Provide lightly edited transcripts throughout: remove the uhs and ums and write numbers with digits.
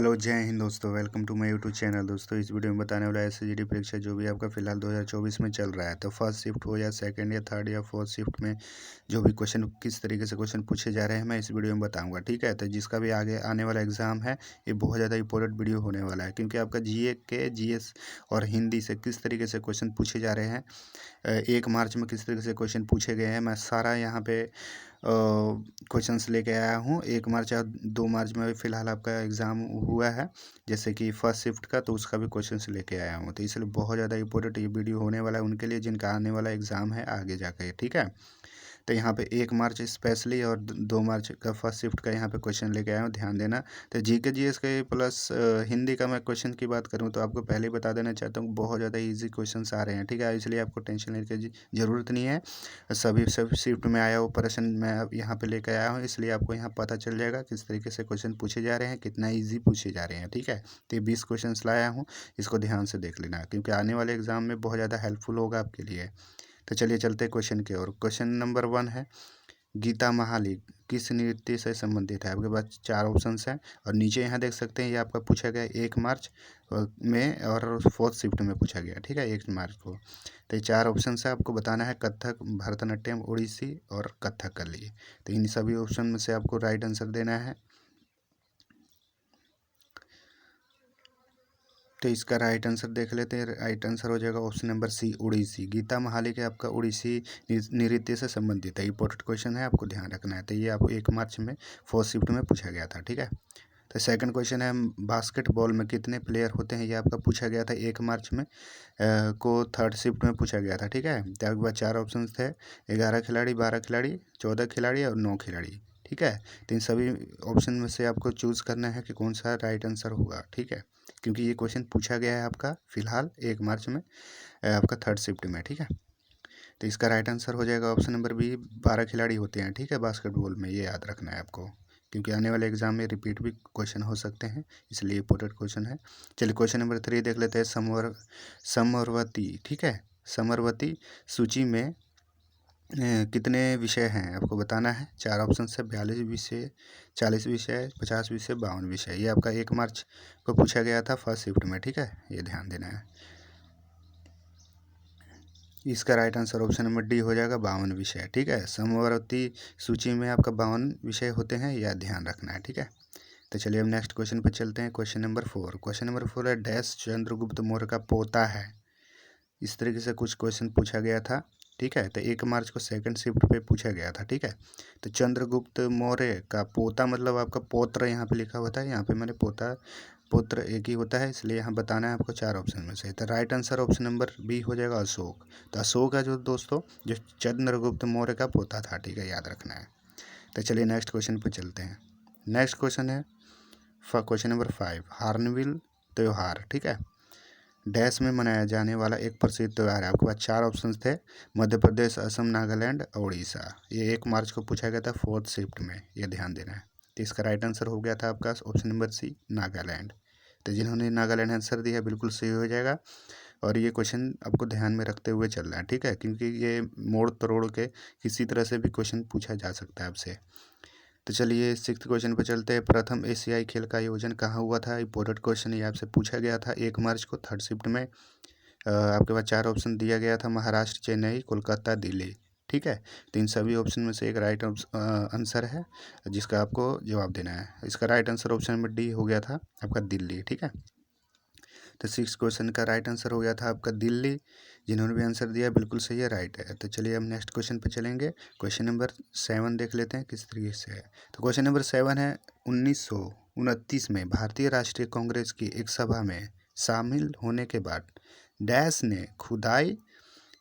Hello जय हिंद दोस्तों, welcome to my YouTube channel. दोस्तों इस वीडियो में बताने वाला है एसएसजीडी परीक्षा जो भी आपका फिलहाल 2024 में चल रहा है, तो फर्स्ट शिफ्ट हो या सेकंड या थर्ड या फोर्थ शिफ्ट में जो भी क्वेश्चन किस तरीके से क्वेश्चन पूछे जा रहे हैं मैं इस वीडियो में बताऊंगा। ठीक है, तो जिसका भी आगे आने वाला एग्जाम है ये बहुत ज़्यादा इंपॉर्टेंट वीडियो होने वाला है, क्योंकि आपका जीएस और हिंदी से किस तरीके से क्वेश्चन पूछे जा रहे हैं, 1 मार्च में किस तरीके से क्वेश्चन पूछे गए हैं, मैं सारा यहाँ पे क्वेश्चंस लेके आया हूँ। 1 मार्च और 2 मार्च में फ़िलहाल आपका एग्ज़ाम हुआ है, जैसे कि फर्स्ट शिफ्ट का, तो उसका भी क्वेश्चंस लेके आया हूँ। तो इसलिए बहुत ज़्यादा इंपॉर्टेंट ये वीडियो होने वाला है उनके लिए जिनका आने वाला एग्ज़ाम है आगे जाकर। ठीक है, तो यहाँ पे 1 मार्च स्पेशली और 2 मार्च का फर्स्ट शिफ्ट का यहाँ पे क्वेश्चन लेके आया हूँ, ध्यान देना। तो जीके जीएस के प्लस हिंदी का मैं क्वेश्चन की बात करूँ तो आपको पहले ही बता देना चाहता हूँ बहुत ज़्यादा इजी क्वेश्चंस आ रहे हैं। ठीक है, इसलिए आपको टेंशन लेने की ज़रूरत नहीं है। सब शिफ्ट में आया हुआ प्रश्न मैं अब यहाँ पे लेकर आया हूँ, इसलिए आपको यहाँ पता चल जाएगा किस तरीके से क्वेश्चन पूछे जा रहे हैं, कितना ईजी पूछे जा रहे हैं। ठीक है, तो ये 20 क्वेश्चन लाया हूँ, इसको ध्यान से देख लेना क्योंकि आने वाले एग्जाम में बहुत ज़्यादा हेल्पफुल होगा आपके लिए। तो चलिए चलते हैं क्वेश्चन की ओर। क्वेश्चन नंबर 1 है, गीता महाली किस नृत्य से संबंधित है। आपके पास 4 ऑप्शंस हैं और नीचे यहाँ देख सकते हैं ये आपका पूछा गया 1 मार्च में और फोर्थ शिफ्ट में पूछा गया। ठीक है, 1 मार्च को। तो ये 4 ऑप्शन है, आपको बताना है कथक, भरतनाट्यम, ओडिसी और कथकली। तो इन सभी ऑप्शन में से आपको राइट आंसर देना है। तो इसका राइट आंसर देख लेते हैं। राइट आंसर हो जाएगा option number C, Odissi. Geeta Mahalik आपका उड़ीसी नृत्य से संबंधित है। इंपॉर्टेंट क्वेश्चन है, आपको ध्यान रखना है। तो ये आपको 1 मार्च में फोर्थ शिफ्ट में पूछा गया था। ठीक है, तो सेकंड क्वेश्चन है, बास्केटबॉल में कितने प्लेयर होते हैं। ये आपका पूछा गया था 1 मार्च में को थर्ड शिफ्ट में पूछा गया था। ठीक है, तो आपके पास 4 ऑप्शन थे, 11 खिलाड़ी, 12 खिलाड़ी, 14 खिलाड़ी और 9 खिलाड़ी। ठीक है, तो इन सभी ऑप्शन में से आपको चूज़ करना है कि कौन सा राइट आंसर होगा। ठीक है, क्योंकि ये क्वेश्चन पूछा गया है आपका फिलहाल 1 मार्च में आपका थर्ड शिफ्ट में। ठीक है, तो इसका राइट आंसर हो जाएगा ऑप्शन नंबर बी, 12 खिलाड़ी होते हैं। ठीक है, बास्केटबॉल में, ये याद रखना है आपको, क्योंकि आने वाले एग्जाम में रिपीट भी क्वेश्चन हो सकते हैं, इसलिए इंपॉर्टेंट क्वेश्चन है। चलिए क्वेश्चन नंबर 3 देख लेते हैं। समरवती। ठीक है, समरवती सूची में कितने विषय हैं आपको बताना है। 4 ऑप्शन है, 42 विषय, 40 विषय, 50 विषय, 52 विषय। ये आपका 1 मार्च को पूछा गया था फर्स्ट शिफ्ट में। ठीक है, ये ध्यान देना है। इसका right answer option number D हो जाएगा, 52 विषय। ठीक है, समवर्ती सूची में आपका 52 विषय होते हैं, यह ध्यान रखना है। ठीक है, तो चलिए अब नेक्स्ट क्वेश्चन पर चलते हैं। Question number 4। क्वेश्चन नंबर 4 है, डैश चंद्रगुप्त मौर्य का पोता है। इस तरीके से कुछ क्वेश्चन पूछा गया था। ठीक है, तो 1 मार्च को सेकंड शिफ्ट पे पूछा गया था। ठीक है, तो चंद्रगुप्त मौर्य का पोता मतलब आपका पौत्र यहाँ पे लिखा हुआ था, यहाँ पे मैंने पोता पुत्र एक ही होता है, इसलिए यहाँ बताना है आपको 4 ऑप्शन में से। तो right answer option number B हो जाएगा, अशोक। तो अशोक है जो दोस्तों जो चंद्रगुप्त मौर्य का पोता था। ठीक है, याद रखना है। तो चलिए नेक्स्ट क्वेश्चन पर चलते हैं। नेक्स्ट क्वेश्चन है क्वेश्चन नंबर 5, हार्नबिल त्यौहार। ठीक है, डैश में मनाया जाने वाला एक प्रसिद्ध त्यौहार है। आपके पास 4 ऑप्शन थे, मध्य प्रदेश, असम, नागालैंड, उड़ीसा। ये 1 मार्च को पूछा गया था फोर्थ शिफ्ट में, ये ध्यान देना है। तो इसका राइट आंसर हो गया था आपका ऑप्शन नंबर सी, नागालैंड। तो जिन्होंने नागालैंड आंसर दिया बिल्कुल सही हो जाएगा, और ये क्वेश्चन आपको ध्यान में रखते हुए चलना है। ठीक है, क्योंकि ये मोड़ तोड़ के किसी तरह से भी क्वेश्चन पूछा जा सकता है आपसे। तो चलिए 6th क्वेश्चन पर चलते हैं। प्रथम एशियाई खेल का आयोजन कहाँ हुआ था। इंपॉर्टेंट क्वेश्चन ये आपसे पूछा गया था 1 मार्च को थर्ड शिफ्ट में। आपके पास 4 ऑप्शन दिया गया था, महाराष्ट्र, चेन्नई, कोलकाता, दिल्ली। ठीक है, तो इन सभी ऑप्शन में से एक राइट आंसर है जिसका आपको जवाब देना है। इसका right answer option number D हो गया था आपका, दिल्ली। ठीक है, तो 6 क्वेश्चन का राइट आंसर हो गया था आपका दिल्ली। जिन्होंने भी आंसर दिया बिल्कुल सही है, राइट है। तो चलिए हम नेक्स्ट क्वेश्चन पे चलेंगे। क्वेश्चन नंबर 7 देख लेते हैं किस तरीके से है। तो क्वेश्चन नंबर 7 है, 1929 में भारतीय राष्ट्रीय कांग्रेस की एक सभा में शामिल होने के बाद डैश ने खुदाई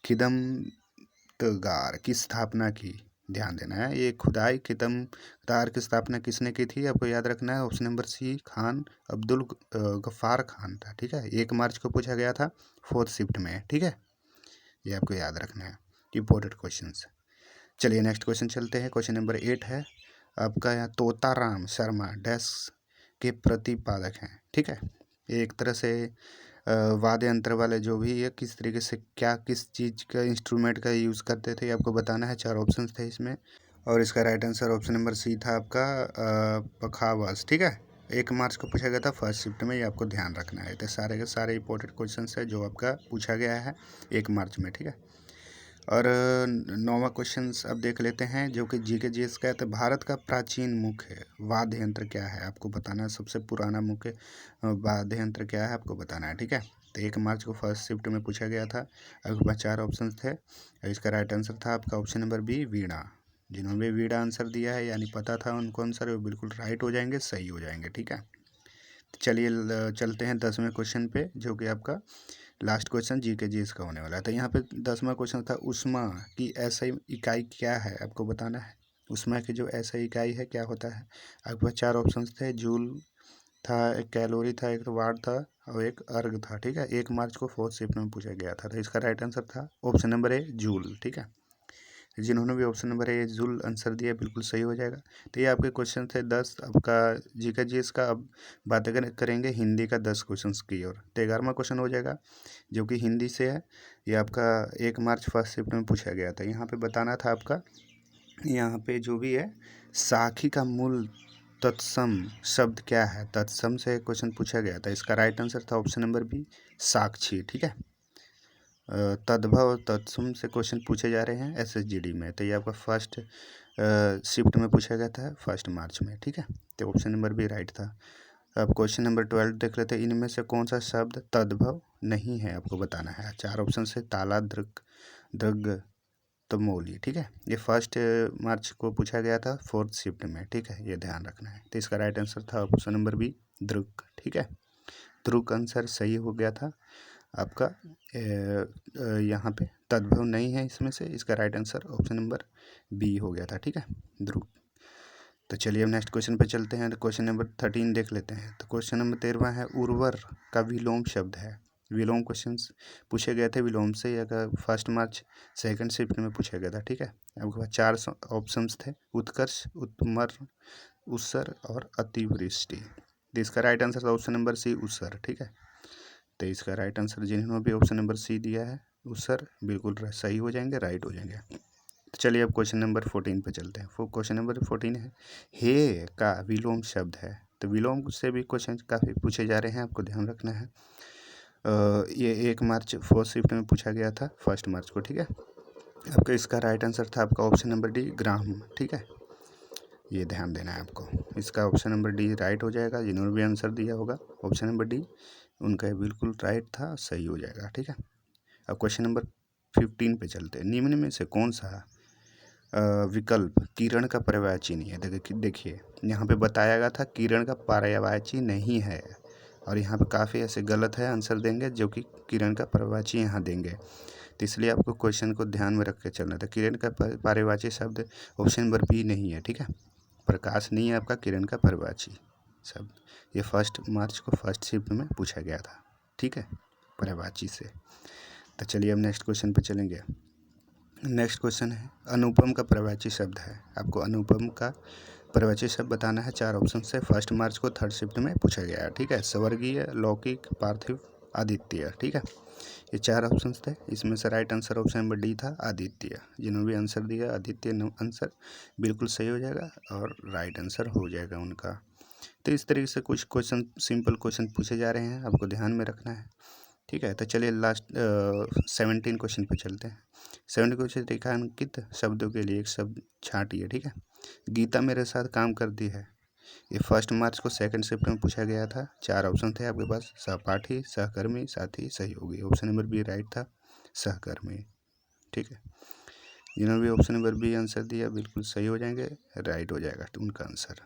खिदमतगार की स्थापना की। ध्यान देना है, ये खुदाई खिदमतगार की स्थापना किसने की थी, आपको याद रखना है। Option number C, Khan Abdul Ghaffar Khan था। ठीक है, 1 मार्च को पूछा गया था फोर्थ शिफ्ट में। ठीक है, ये आपको याद रखना है, इंपॉर्टेंट क्वेश्चन। चलिए नेक्स्ट क्वेश्चन चलते हैं। क्वेश्चन नंबर 8 है आपका, यहाँ तोताराम शर्मा डैश के प्रतिपादक हैं। ठीक है, ये एक तरह से वाद्य यंत्र वाले जो भी है किस तरीके से क्या किस चीज़ का इंस्ट्रूमेंट का यूज़ करते थे, आपको बताना है। 4 ऑप्शन थे इसमें, और इसका right answer option number C था आपका, पखावज। ठीक है, 1 मार्च को पूछा गया था फर्स्ट शिफ्ट में, ये आपको ध्यान रखना है। तो सारे के सारे इंपॉर्टेंट क्वेश्चन है जो आपका पूछा गया है 1 मार्च में, ठीक है। और 9वां क्वेश्चन अब देख लेते हैं जो कि जी के जीएस का है। तो भारत का प्राचीन मुख्य वाद्य यंत्र क्या है, आपको बताना है। सबसे पुराना मुख्य वाद्य यंत्र क्या है, आपको बताना है, ठीक है। तो 1 मार्च को फर्स्ट शिफ्ट में पूछा गया था। आपके पास 4 ऑप्शन थे। इसका राइट आंसर था आपका ऑप्शन नंबर बी, वीणा। जिन्होंने वीणा आंसर दिया है यानी पता था उनको आंसर, वो बिल्कुल राइट हो जाएंगे, सही हो जाएंगे, ठीक है। चलिए चलते हैं 10वें क्वेश्चन पे जो कि आपका लास्ट क्वेश्चन जी के जीएस का होने वाला है। तो यहाँ पे 10वां क्वेश्चन था ऊष्मा की ऐसा इकाई क्या है, आपको बताना है। ऊष्मा की जो ऐसा इकाई है क्या होता है। आपके पास 4 ऑप्शन थे। जूल था, एक कैलोरी था, एक वाट था और एक अर्ग था, ठीक है। 1 मार्च को फोर्थ शिफ्ट में पूछा गया था। तो इसका राइट आंसर था ऑप्शन नंबर ए, जूल, ठीक है। जिन्होंने भी option number A joule answer दिया बिल्कुल सही हो जाएगा। तो ये आपके क्वेश्चन थे 10 आपका जी का जी इसका। अब बातें करेंगे हिंदी का 10 क्वेश्चन की ओर। तो 11वां क्वेश्चन हो जाएगा जो कि हिंदी से है। ये आपका 1 मार्च फर्स्ट शिफ्ट में पूछा गया था। यहाँ पे बताना था आपका, यहाँ पे जो भी है साखी का मूल तत्सम शब्द क्या है। तत्सम से क्वेश्चन पूछा गया था। इसका राइट आंसर था ऑप्शन नंबर बी, साक्षी, ठीक है। तद्भव तत्सम से क्वेश्चन पूछे जा रहे हैं एसएसजीडी में। तो ये आपका फर्स्ट शिफ्ट में पूछा गया था 1 मार्च में, ठीक है। तो ऑप्शन नंबर भी राइट था। अब क्वेश्चन नंबर 12 देख लेते हैं। इनमें से कौन सा शब्द तद्भव नहीं है, आपको बताना है। 4 ऑप्शन से ताला, दृक, दृग, तमोली, ठीक है। ये 1 मार्च को पूछा गया था फोर्थ शिफ्ट में, ठीक है, ये ध्यान रखना है। तो इसका राइट आंसर था ऑप्शन नंबर बी, दृक, ठीक है। दृक आंसर सही हो गया था आपका। यहाँ पे तद्भव नहीं है इसमें से। इसका right answer option number B हो गया था, ठीक है, ध्रुव। तो चलिए अब नेक्स्ट क्वेश्चन पे चलते हैं। तो क्वेश्चन नंबर 13 देख लेते हैं। तो क्वेश्चन नंबर 13 है उर्वर का विलोम शब्द है। विलोम क्वेश्चन पूछे गए थे विलोम से, या 1 मार्च सेकंड शिफ्ट में पूछा गया था, ठीक है। आपके पास 4 ऑप्शन थे, उत्कर्ष, उत्मर, उत्सर और अतिवृष्टि। तो इसका राइट आंसर था ऑप्शन नंबर सी, उत्सर, ठीक है। तो इसका राइट आंसर जिन्होंने भी ऑप्शन नंबर सी दिया है उत्सर बिल्कुल सही हो जाएंगे, राइट हो जाएंगे। तो चलिए अब क्वेश्चन नंबर 14 पे चलते हैं। क्वेश्चन नंबर 14 है हे का विलोम शब्द है। तो विलोम से भी क्वेश्चन काफ़ी पूछे जा रहे हैं, आपको ध्यान रखना है। ये 1 मार्च फोर्थ शिफ्ट में पूछा गया था 1 मार्च को, ठीक है। आपका इसका राइट आंसर था आपका ऑप्शन नंबर डी, ग्राम, ठीक है। ये ध्यान देना है आपको। इसका ऑप्शन नंबर डी राइट हो जाएगा। जिन्होंने भी आंसर दिया होगा ऑप्शन नंबर डी, उनका बिल्कुल राइट था, सही हो जाएगा, ठीक है। अब क्वेश्चन नंबर 15 पे चलते हैं। निम्न में से कौन सा विकल्प किरण का पर्यायवाची नहीं है। देखिए यहाँ पे बताया गया था किरण का पर्यायवाची नहीं है, और यहाँ पे काफ़ी ऐसे गलत है आंसर देंगे जो कि किरण का पर्यायवाची यहाँ देंगे। तो इसलिए आपको क्वेश्चन को ध्यान में रख के चलना था। किरण का पर्यायवाची शब्द ऑप्शन नंबर बी नहीं है, ठीक है। प्रकाश नहीं है आपका किरण का पर्यायवाची शब्द। ये 1 मार्च को फर्स्ट शिफ्ट में पूछा गया था, ठीक है, पर्यायवाची से। तो चलिए अब नेक्स्ट क्वेश्चन पे चलेंगे। नेक्स्ट क्वेश्चन है अनुपम का पर्यायवाची शब्द है। आपको अनुपम का पर्यायवाची शब्द बताना है। 4 ऑप्शन से 1 मार्च को थर्ड शिफ्ट में पूछा गया है, ठीक है। स्वर्गीय, लौकिक, पार्थिव, आदित्य, ठीक है। ये 4 ऑप्शन थे। इसमें से right answer option number D था, आदित्य। जिन्होंने भी आंसर दिया आदित्य आंसर बिल्कुल सही हो जाएगा और राइट आंसर हो जाएगा उनका। तो इस तरीके से कुछ क्वेश्चन सिंपल क्वेश्चन पूछे जा रहे हैं, आपको ध्यान में रखना है, ठीक है। तो चलिए लास्ट 17 क्वेश्चन पे चलते हैं। 17 क्वेश्चन रेखांकित शब्दों के लिए एक शब्द छांटिए, ठीक है। गीता मेरे साथ काम करती है। ये 1 मार्च को सेकंड शिफ्ट में पूछा गया था। 4 ऑप्शन थे आपके पास, सहपाठी, सहकर्मी, साथी, सहयोगी। ऑप्शन नंबर बी राइट था, सहकर्मी, ठीक है। जिन्होंने भी ऑप्शन नंबर बी आंसर दिया बिल्कुल सही हो जाएंगे, राइट हो जाएगा उनका आंसर।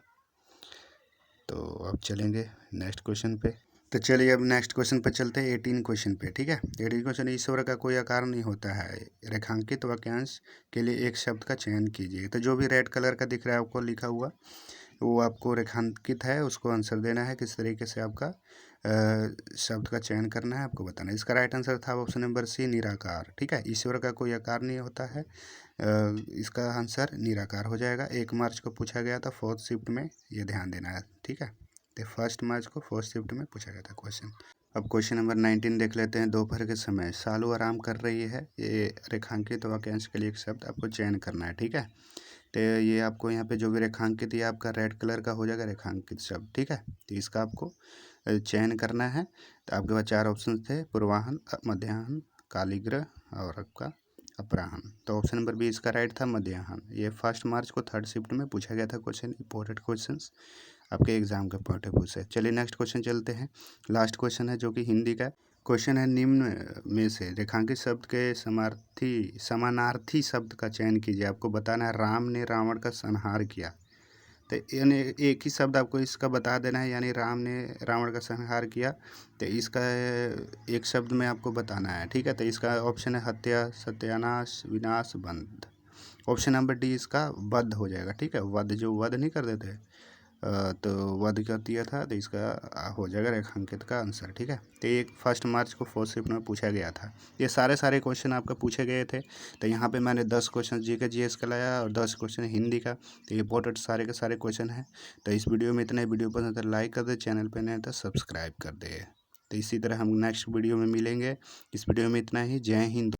तो अब चलेंगे नेक्स्ट क्वेश्चन पे। तो चलिए अब नेक्स्ट क्वेश्चन पे चलते हैं 18 क्वेश्चन पे, ठीक है। 18 क्वेश्चन, ईश्वर का कोई आकार नहीं होता है। रेखांकित वाक्यांश के लिए एक शब्द का चयन कीजिए। तो जो भी रेड कलर का दिख रहा है आपको लिखा हुआ, वो आपको रेखांकित है, उसको आंसर देना है। किस तरीके से आपका शब्द का चयन करना है आपको बताना है। इसका राइट आंसर था ऑप्शन नंबर सी, निराकार, ठीक है। ईश्वर का कोई आकार नहीं होता है, इसका आंसर निराकार हो जाएगा। 1 मार्च को पूछा गया था फोर्थ शिफ्ट में, ये ध्यान देना है, ठीक है। तो 1 मार्च को फोर्थ शिफ्ट में पूछा गया था क्वेश्चन। अब क्वेश्चन नंबर 19 देख लेते हैं। दोपहर के समय सालू आराम कर रही है। ये रेखांकित वाक्यांश के लिए एक शब्द आपको चयन करना है, ठीक है। तो ये आपको यहाँ पे जो भी रेखांकित, ये आपका रेड कलर का हो जाएगा रेखांकित शब्द, ठीक है। तो इसका आपको चयन करना है। तो आपके पास 4 ऑप्शन थे, पूर्वाहन, मध्याह्न, कालीग्रह और आपका अपराह्न। तो ऑप्शन नंबर बी इसका राइट था, मध्याह्न। ये 1 मार्च को 3rd शिफ्ट में पूछा गया था क्वेश्चन, इंपॉर्टेंट क्वेश्चन आपके एग्जाम के पॉइंट ऑफ व्यू से। चलिए नेक्स्ट क्वेश्चन चलते हैं। लास्ट क्वेश्चन है जो कि हिंदी का क्वेश्चन है। निम्न में से रेखांकित शब्द के समानार्थी शब्द का चयन कीजिए। आपको बताना है राम ने रावण का संहार किया। तो यानी एक ही शब्द आपको इसका बता देना है, यानी राम ने रावण का संहार किया। तो इसका एक शब्द में आपको बताना है, ठीक है। तो इसका ऑप्शन है हत्या, सत्यानाश, विनाश, बंध। ऑप्शन नंबर डी इसका वध हो जाएगा, ठीक है। वध, जो वध नहीं कर देते, तो वध कर दिया था, तो इसका हो जाएगा रेखांकित का आंसर, ठीक है। तो ये 1 मार्च को 4th शिफ्ट में पूछा गया था। ये सारे क्वेश्चन आपका पूछे गए थे। तो यहाँ पे मैंने 10 क्वेश्चन जीके जीएस का लाया और 10 क्वेश्चन हिंदी का। तो इंपॉर्टेंट सारे के सारे क्वेश्चन हैं। तो इस वीडियो में इतना ही। वीडियो पसंद है तो लाइक कर दे, चैनल पर नए तो सब्सक्राइब कर दे। तो इसी तरह हम नेक्स्ट वीडियो में मिलेंगे। इस वीडियो में इतना ही। जय हिंद।